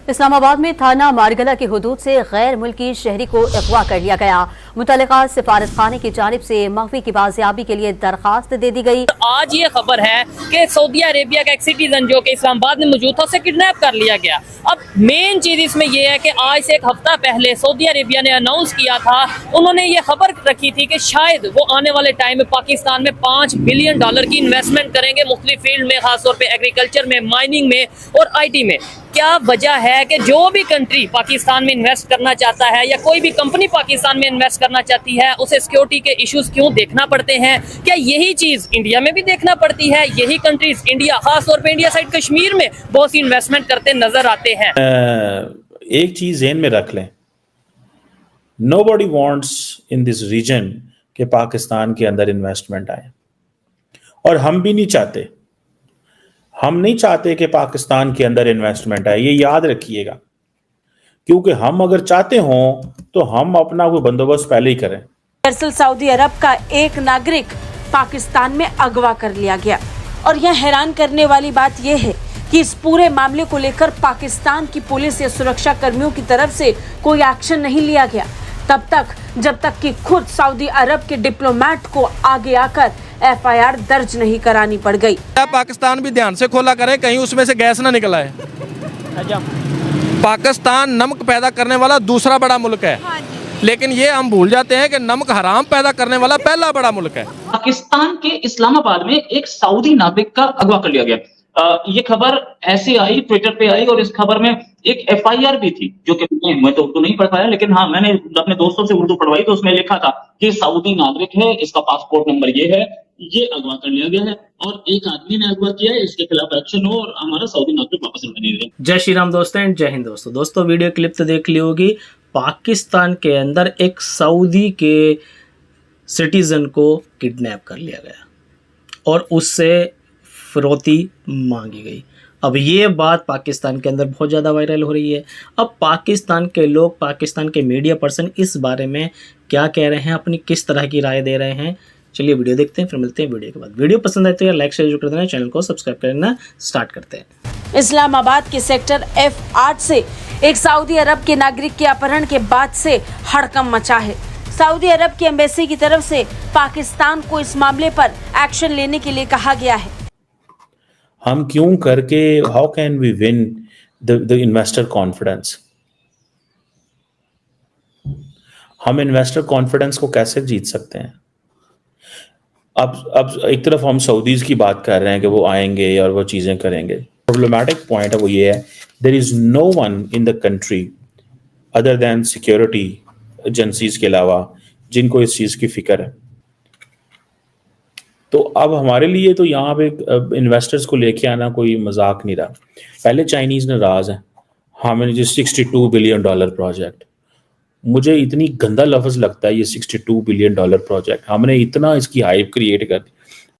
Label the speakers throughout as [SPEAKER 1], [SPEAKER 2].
[SPEAKER 1] इस्लामाबाद में थाना मारगला की हुदूद से गैर मुल्की शहरी को अगवा कर लिया गया। मुतल्लिका सिफारत खाने की जानिब से मखफी की बाजियाबी के लिए दरखास्त दे दी गई।
[SPEAKER 2] आज ये खबर है कि सऊदी अरेबिया का एक सिटीजन जो कि इस्लामाबाद में मौजूद था उसे किडनैप कर लिया गया। अब मेन चीज इसमें यह है कि आज से एक हफ्ता पहले सऊदी अरेबिया ने अनाउंस किया था, उन्होंने ये खबर रखी थी कि शायद वो आने वाले टाइम में पाकिस्तान में $5 बिलियन की इन्वेस्टमेंट करेंगे मुख्तलिफ फील्ड में, खासतौर पर एग्रीकल्चर में, माइनिंग में और IT में। क्या वजह है कि जो भी कंट्री पाकिस्तान में इन्वेस्ट करना चाहता है या कोई भी कंपनी पाकिस्तान में इन्वेस्ट करना चाहती है उसे सिक्योरिटी के इश्यूज क्यों देखना पड़ते हैं? क्या यही चीज इंडिया में भी देखना पड़ती है? यही कंट्रीज इंडिया, खासतौर पे इंडिया साइड कश्मीर में बहुत सी इन्वेस्टमेंट करते नजर आते हैं।
[SPEAKER 3] एक चीज ज़हन में रख लें, nobody wants in this region के पाकिस्तान के अंदर इन्वेस्टमेंट आए, और हम भी नहीं चाहते। हम नहीं चाहते कि पाकिस्तान के अंदर इन्वेस्टमेंट आए, ये याद रखिएगा, क्योंकि हम अगर चाहते हों तो हम अपना कोई बंदोबस्त पहले ही करें।
[SPEAKER 4] दरअसल सऊदी अरब का एक नागरिक पाकिस्तान में अगवा कर लिया गया, और यह हैरान करने वाली बात यह है कि इस पूरे मामले को लेकर पाकिस्तान की पुलिस या सुरक्षा कर्मियों की तरफ से कोई एक्शन नहीं लिया गया तब तक जब तक कि खुद सऊदी अरब के डिप्लोमेट को आगे आकर FIR दर्ज नहीं करानी पड़ गई।
[SPEAKER 5] पाकिस्तान भी ध्यान से खोला करे, कहीं उसमें से गैस ना निकला है। पाकिस्तान नमक पैदा करने वाला दूसरा बड़ा मुल्क है, लेकिन ये हम भूल जाते हैं कि नमक हराम पैदा करने वाला पहला बड़ा मुल्क है।
[SPEAKER 6] पाकिस्तान के इस्लामाबाद में एक सऊदी नागरिक का अगवा कर लिया गया। ये खबर ऐसे आई, ट्विटर पे आई, और इस खबर में एक FIR भी थी, जो कि मैं तो उर्दू नहीं पढ़ पाया, लेकिन हाँ मैंने अपने दोस्तों से उर्दू पढ़वाई तो उसमें लिखा था कि सऊदी नागरिक है, इसका पासपोर्ट नंबर ये है, ये अगवा कर लिया गया है और एक आदमी ने अगवा किया है, इसके खिलाफ एक्शन हो और हमारा सऊदी नागरिक वापस नहीं दे।
[SPEAKER 7] जय श्री राम दोस्तों एंड जय हिंद दोस्तों वीडियो क्लिप तो देख ली होगी। पाकिस्तान के अंदर एक सऊदी के सिटीजन को किडनैप कर लिया गया और उससे फिरौती मांगी गई। अब ये बात पाकिस्तान के अंदर बहुत ज़्यादा वायरल हो रही है। अब पाकिस्तान के लोग, पाकिस्तान के मीडिया पर्सन इस बारे में क्या कह रहे हैं, अपनी किस तरह की राय दे रहे हैं, चलिए वीडियो देखते हैं, फिर मिलते हैं वीडियो के बाद। वीडियो पसंद आए तो यार लाइक शेयर जरूर कर देना, चैनल को सब्सक्राइब करना स्टार्ट करते हैं।
[SPEAKER 4] इस्लामाबाद के सेक्टर F8 से एक सऊदी अरब के नागरिक के अपहरण के बाद से हड़कंप मचा है। सऊदी अरब की एम्बेसी की तरफ से पाकिस्तान को इस मामले पर एक्शन लेने के लिए कहा गया है।
[SPEAKER 3] हम क्यों करके, how can we win the investor confidence? हम इन्वेस्टर कॉन्फिडेंस को कैसे जीत सकते हैं? अब एक तरफ हम सऊदीज की बात कर रहे हैं कि वो आएंगे और वो चीज़ें करेंगे। प्रॉब्लमैटिक पॉइंट है वो ये है, there is no one in the country other than security agencies के अलावा जिनको इस चीज़ की फिक्र है। तो अब हमारे लिए तो यहाँ पे इन्वेस्टर्स को लेके आना कोई मजाक नहीं रहा। पहले चाइनीज़ नाराज़ है, हमें जो $62 बिलियन प्रोजेक्ट, मुझे इतनी गंदा लफ्ज़ लगता है ये $62 बिलियन प्रोजेक्ट। हमने इतना इसकी हाइप क्रिएट कर दी।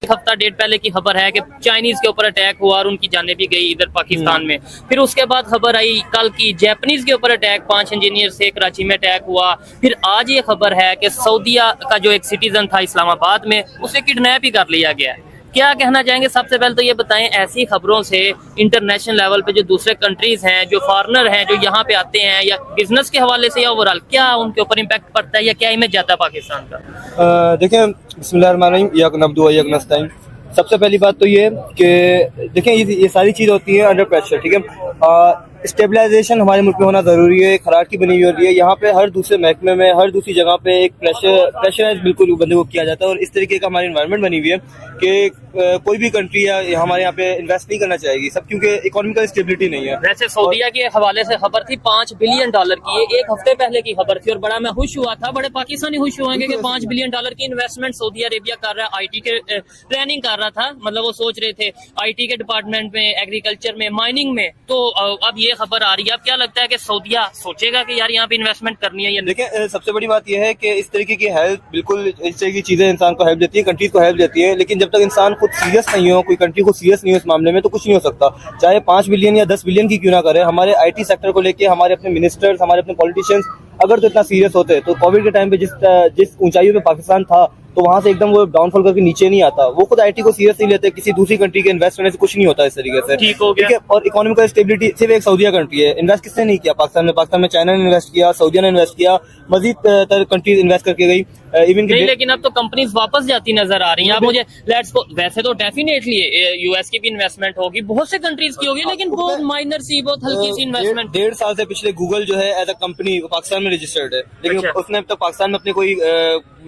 [SPEAKER 2] एक हफ्ता डेढ़ पहले की खबर है कि चाइनीज के ऊपर अटैक हुआ और उनकी जानें भी गई इधर पाकिस्तान में। फिर उसके बाद खबर आई कल की जापानीज के ऊपर अटैक, 5 इंजीनियर से कराची में अटैक हुआ। फिर आज ये खबर है कि सऊदीया का जो एक सिटीजन था इस्लामाबाद में, उसे किडनैप ही कर लिया गया है। क्या कहना चाहेंगे? सबसे पहले तो ये बताएं, ऐसी खबरों से इंटरनेशनल लेवल पे जो दूसरे कंट्रीज हैं, जो फॉरेनर हैं, जो यहाँ पे आते हैं, या बिजनेस के हवाले से या ओवरऑल क्या उनके ऊपर इम्पैक्ट पड़ता है या क्या इमेज जाता है पाकिस्तान का?
[SPEAKER 8] देखें, बिस्मिल्लाहिर्रहमानिर्रहीम। सबसे पहली बात तो ये कि देखें, ये सारी चीज़ होती है अंडर प्रेशर, ठीक है। स्टेबलाइजेशन हमारे मुल्क में होना ज़रूरी है। एक हरारकी बनी हुई होती है यहाँ पे, हर दूसरे महकमे में, हर दूसरी जगह पे एक प्रेशराइज बिल्कुल बंदे को किया जाता है, और इस तरीके का हमारी इन्वायरमेंट बनी हुई है कि कोई भी कंट्री या हमारे यहाँ पे इन्वेस्ट नहीं करना चाहेगी सब, क्योंकि इकोनॉमिकल स्टेबिलिटी नहीं है।
[SPEAKER 2] वैसे सऊदीया के हवाले से खबर थी $5 बिलियन की, ये एक हफ्ते पहले की खबर थी और बड़ा मैं खुश हुआ था, बड़े पाकिस्तानी खुश हुएंगे कि $5 बिलियन की इन्वेस्टमेंट सऊदी अरेबिया कर रहा है। IT के प्लानिंग कर रहा था, मतलब वो सोच रहे थे IT के डिपार्टमेंट में, एग्रीकल्चर में, माइनिंग में। तो अब ये खबर आ रही है, अब क्या लगता है कि सऊदीया सोचेगा कि यार यहाँ पे इन्वेस्टमेंट करनी है?
[SPEAKER 8] देखिए, सबसे बड़ी बात यह है कि इस तरीके की हेल्प, बिल्कुल इस तरह की चीजें इंसान को हेल्प देती है, कंट्रीज को हेल्प देती है, लेकिन जब तक इंसान खुद सीरियस नहीं हो, कोई कंट्री को सीरियस नहीं हो इस मामले में, तो कुछ नहीं हो सकता। चाहे 5 बिलियन या 10 बिलियन की क्यों ना करे, हमारे IT सेक्टर को लेके हमारे अपने मिनिस्टर्स, हमारे अपने पॉलिटिशियंस अगर तो इतना सीरियस होते तो कोविड के टाइम पे जिस ऊंचाइयों पे पाकिस्तान था, तो वहाँ से एकदम वो डाउनफॉल करके नीचे नहीं आता। वो खुद आईटी को सीरियसली लेते हैं, किसी दूसरी कंट्री के इन्वेस्ट करने से कुछ नहीं होता इस तरीके से।
[SPEAKER 2] ठीक हो गया।
[SPEAKER 8] ठीक है, और इकोनॉमिकल स्टेबिलिटी सिर्फ एक सऊदीया कंट्री है, इन्वेस्ट किसने नहीं किया पाकिस्तान में चाइना ने इन्वेस्ट किया, सऊदीया ने इन्वेस्ट किया, मजीद कंट्रीज इन्वेस्ट करके गई इवन
[SPEAKER 2] नहीं, लेकिन अब तो कंपनीज वापस जाती नजर आ रही हैं। अब मुझे वैसे तो डेफिनेटली यूएस की भी इन्वेस्टमेंट होगी, बहुत से कंट्रीज की होगी, लेकिन बहुत माइनर सी, बहुत हल्की सी इन्वेस्टमेंट।
[SPEAKER 8] 1.5 साल से पिछले गूगल जो है एज अ कंपनी पाकिस्तान में रजिस्टर्ड है, लेकिन
[SPEAKER 2] अच्छा।
[SPEAKER 8] उसने अब तक पाकिस्तान में अपने कोई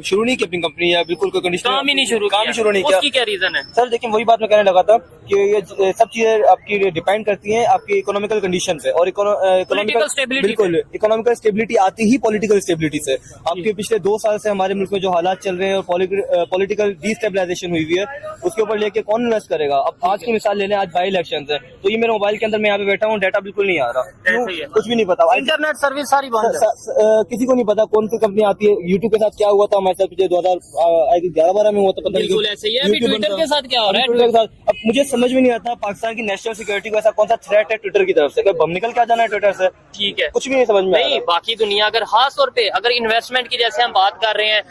[SPEAKER 8] शुरू नहीं की अपनी कंपनी, या बिल्कुल कोई कंडीशन
[SPEAKER 2] काम ही नहीं शुरू
[SPEAKER 8] किया।
[SPEAKER 2] उसकी क्या रीजन है
[SPEAKER 8] सर देखिए, वही बात मैं कहने लगा था कि ये सब चीजें आपकी डिपेंड करती हैं आपकी इकोनॉमिकल कंडीशन पे, और बिल्कुल इकोनॉमिकल स्टेबिलिटी आती ही पॉलिटिकल स्टेबिलिटी से। आपके पिछले 2 साल से हमारे मुल्क में जो हालात चल रहे हैं और पॉलिटिकल डिस्टेबलाइजेशन हुई हुई है, उसके ऊपर लेके कौन इन्वेस्ट करेगा। अब आज की मिसाल ले लें, आज बाई इलेक्शन है, तो ये मेरे मोबाइल के अंदर मैं यहाँ पे बैठा हूँ, डाटा बिल्कुल नहीं आ रहा, कुछ भी नहीं पता,
[SPEAKER 2] इंटरनेट सर्विस सारी बंद है।
[SPEAKER 8] किसी को नहीं पता कौन सी कंपनी आती है। यूट्यूब के साथ क्या हुआ था हमारे साथ पिछले 2011-12 में हुआ था, पता
[SPEAKER 2] बिल्कुल ऐसे ही है। अभी ट्विटर के साथ क्या हो रहा है?
[SPEAKER 8] ट्विटर के साथ अब मुझे समझ में नहीं आता पाकिस्तान की नेशनल सिक्योरिटी को ऐसा कौन सा थ्रेट है ट्विटर की तरफ से, बम निकल के आ जाना है ट्विटर से।
[SPEAKER 2] ठीक है,
[SPEAKER 8] कुछ भी नहीं समझ में
[SPEAKER 2] नहीं, बाकी दुनिया अगर खास तौर पे अगर इन्वेस्टमेंट की जैसे हम बात कर रहे हैं,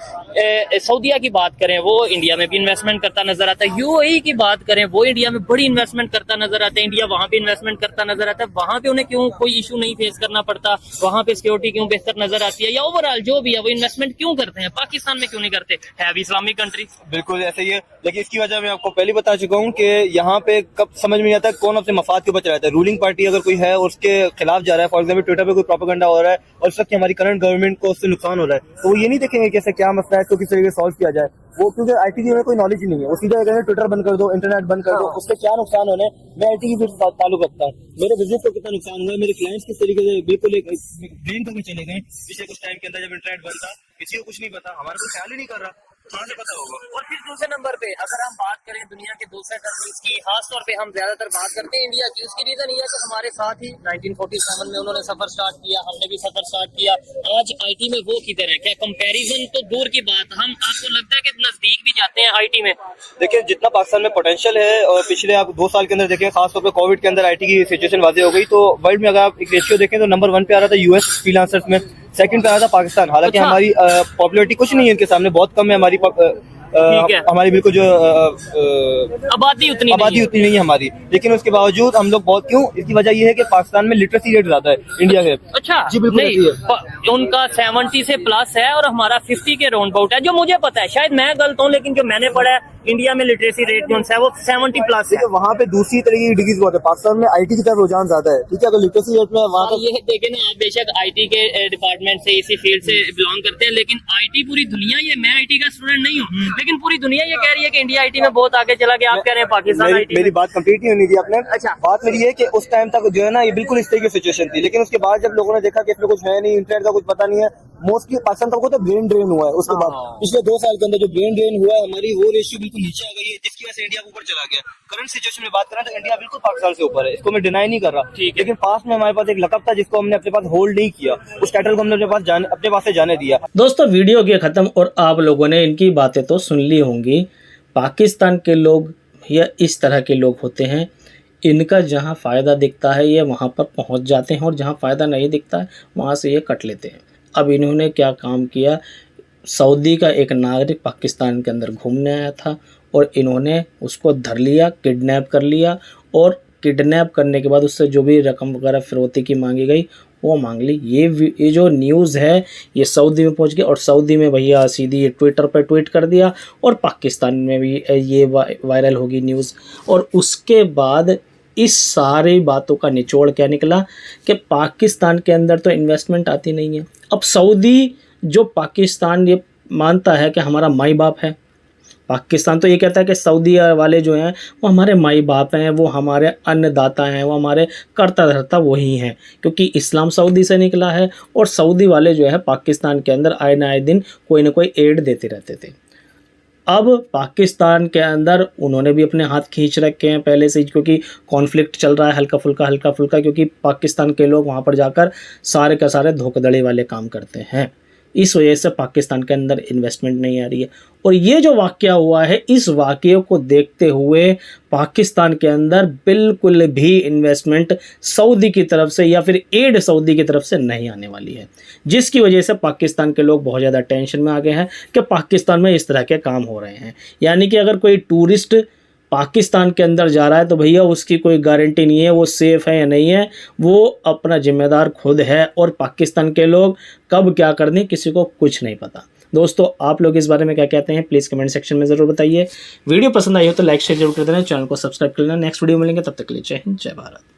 [SPEAKER 2] सऊदीया की बात करें, वो इंडिया में भी इन्वेस्टमेंट करता नजर आता है। यूएई की बात करें, वो इंडिया में बड़ी इन्वेस्टमेंट करता नजर आता है, इंडिया वहां पे इन्वेस्टमेंट करता नजर आता है। वहां पे उन्हें क्यों कोई इशू नहीं फेस करना पड़ता, वहां पे सिक्योरिटी क्यों बेहतर नजर आती है, या ओवरऑल जो भी है वो इन्वेस्टमेंट क्यों करते हैं, पाकिस्तान में क्यों नहीं करते? है भी इस्लामिक कंट्री।
[SPEAKER 8] बिल्कुल ऐसे ही है, लेकिन इसकी वजह मैं आपको पहले बता चुका हूँ कि यहाँ पे कब समझ में नहीं आता कौन अपने मफाद के ऊपर चलाता है। रूलिंग पार्टी अगर कोई है और उसके खिलाफ जा रहा है, फॉर एग्जाम्पल ट्विटर पे कोई प्रोपेगेंडा हो रहा है और उस वक्त हमारी करंट गवर्नमेंट को उससे नुकसान हो रहा है, तो वो ये नहीं देखेंगे कैसे क्या मसला है, तो किस तरीके से सॉल्व किया जाए। वो क्योंकि आईटी की कोई नॉलेज ही नहीं है, वो सीधा कहेंगे ट्विटर बंद कर दो, इंटरनेट बंद कर दो, उससे क्या नुकसान होने। मैं आईटी की फिर ताल्लुक रखता हूँ, मेरे बिजनेस को कितना नुकसान हुआ है, मेरे क्लाइंट्स किस तरीके से बिल्कुल ब्रेन करके चले गए पिछले कुछ टाइम के अंदर जब इंटरनेट बंद था। किसी को कुछ नहीं पता, हमारा कोई ख्याल ही नहीं कर रहा, कहाँ से पता होगा।
[SPEAKER 2] और फिर दूसरे नंबर पे अगर हम बात करें दुनिया के दूसरे कंट्रीज की, खास तौर पे हम ज्यादातर बात करते हैं इंडिया की, उसकी रीजन ये है कि हमारे साथ ही 1947 में उन्होंने सफर स्टार्ट किया, हमने भी सफर स्टार्ट किया। आज आईटी में वो किधर है? क्या कंपैरिजन तो दूर की बात, हम आपको लगता है कि नजदीक भी जाते हैं आईटी में?
[SPEAKER 8] देखिए जितना पाकिस्तान में पोटेंशियल है, और पिछले आप 2 साल के अंदर देखें, खासतौर पर कोविड के अंदर आईटी की सिचुएशन वाज़ेह हो गई, तो वर्ल्ड में अगर आप एक रेशियो देखें तो नंबर 1 पे आ रहा था यूएस फ्रीलांसर्स में, सेकंड पे आ रहा था पाकिस्तान। हालांकि
[SPEAKER 2] अच्छा।
[SPEAKER 8] हमारी पॉपुलैरिटी कुछ नहीं है इनके सामने, बहुत कम है हमारी हमारी बिल्कुल जो
[SPEAKER 2] आबादी उतनी
[SPEAKER 8] नहीं है हमारी, लेकिन उसके बावजूद हम लोग बहुत, क्यों, इसकी वजह ये है कि पाकिस्तान में लिटरेसी रेट ज्यादा है इंडिया से।
[SPEAKER 2] अच्छा
[SPEAKER 8] जी बिल्कुल
[SPEAKER 2] नहीं, उनका 70 से प्लस है और हमारा 50 के राउंड अबाउट है, जो मुझे पता है, शायद मैं गलत हूँ, लेकिन जो मैंने पढ़ा है इंडिया में लिटरेसी रेट जो है वो 70 प्लस है।
[SPEAKER 8] वहाँ पे दूसरी तरीके की डिग्रीज बहुत है, पाकिस्तान में आईटी की तरफ रुझान ज्यादा है। ठीक है, अगर लिटरेसी रेट में वहाँ का
[SPEAKER 2] ये देखे ना, आप बेशक आईटी के डिपार्टमेंट से, इसी फील्ड से बिलोंग करते हैं, लेकिन आईटी पूरी दुनिया, ये मैं आईटी का स्टूडेंट नहीं हूँ, लेकिन पूरी दुनिया ये कह रही है कि इंडिया आईटी में बहुत आगे चला गया। आप कह रहे हैं पाकिस्तान आईटी।
[SPEAKER 8] मेरी बात कंप्लीट नहीं होनी थी आपने।
[SPEAKER 2] अच्छा,
[SPEAKER 8] बात मेरी है कि उस टाइम तक जो है ना, ये बिल्कुल इस तरीके की सिचुएशन थी, लेकिन उसके बाद जब लोगों ने देखा कि इसमें कुछ है नहीं, इंटरनेट का कुछ पता नहीं है, मोस्टली पाकिस्तान का तो ब्रेन ड्रेन हुआ है। उसके बाद पिछले 2 साल के अंदर जो ब्रेन ड्रेन हुआ है, हमारी वो रेशियो बिल्कुल नीचे आ गई है, जिसकी वजह से इंडिया ऊपर चला गया। करंट सिचुएशन में बात करें तो इंडिया बिल्कुल पाकिस्तान से ऊपर है, इसको मैं डिनाई नहीं कर रहा, लेकिन पास में हमारे पास एक लकब था जिसको हमने अपने पास होल्ड नहीं किया, उस टाइटल को हमने अपने पास से जाने दिया।
[SPEAKER 7] दोस्तों वीडियो की खत्म, और आप लोगों ने इनकी बातें तो सुन ली होंगी। पाकिस्तान के लोग या इस तरह के लोग होते हैं, इनका जहां फ़ायदा दिखता है ये वहां पर पहुंच जाते हैं, और जहां फ़ायदा नहीं दिखता है वहां से ये कट लेते हैं। अब इन्होंने क्या काम किया, सऊदी का एक नागरिक पाकिस्तान के अंदर घूमने आया था और इन्होंने उसको धर लिया, किडनैप कर लिया, और किडनैप करने के बाद उससे जो भी रकम वगैरह फिरौती की मांगी गई वो मांग ली। ये जो न्यूज़ है ये सऊदी में पहुंच गया, और सऊदी में भैया सीधी ये ट्विटर पर ट्वीट कर दिया, और पाकिस्तान में भी ये वायरल होगी न्यूज़। और उसके बाद इस सारी बातों का निचोड़ क्या निकला कि पाकिस्तान के अंदर तो इन्वेस्टमेंट आती नहीं है। अब सऊदी जो पाकिस्तान ये मानता है कि हमारा माई बाप है, पाकिस्तान तो ये कहता है कि सऊदी वाले जो हैं वो हमारे माई बाप हैं, वो हमारे अन्नदाता हैं, वो हमारे कर्ता धर्ता वही हैं, क्योंकि इस्लाम सऊदी से निकला है। और सऊदी वाले जो है पाकिस्तान के अंदर आए न आए दिन कोई ना कोई एड देते रहते थे। अब पाकिस्तान के अंदर उन्होंने भी अपने हाथ खींच रखे हैं पहले से ही, क्योंकि कॉन्फ्लिक्ट चल रहा है हल्का फुल्का, क्योंकि पाकिस्तान के लोग वहाँ पर जाकर सारे का सारे धोखाधड़ी वाले काम करते हैं। इस वजह से पाकिस्तान के अंदर इन्वेस्टमेंट नहीं आ रही है। और ये जो वाक़या हुआ है, इस वाक़े को देखते हुए पाकिस्तान के अंदर बिल्कुल भी इन्वेस्टमेंट सऊदी की तरफ से या फिर एड सऊदी की तरफ से नहीं आने वाली है, जिसकी वजह से पाकिस्तान के लोग बहुत ज़्यादा टेंशन में आ गए हैं कि पाकिस्तान में इस तरह के काम हो रहे हैं। यानी कि अगर कोई टूरिस्ट पाकिस्तान के अंदर जा रहा है तो भैया उसकी कोई गारंटी नहीं है वो सेफ़ है या नहीं है, वो अपना जिम्मेदार खुद है। और पाकिस्तान के लोग कब क्या कर दें किसी को कुछ नहीं पता। दोस्तों, आप लोग इस बारे में क्या कहते हैं प्लीज़ कमेंट सेक्शन में ज़रूर बताइए। वीडियो पसंद आई हो तो लाइक शेयर जरूर कर देना, चैनल को सब्सक्राइब कर लेना। नेक्स्ट वीडियो मिलेंगे, तब तक के लिए जय हिंद, जय भारत।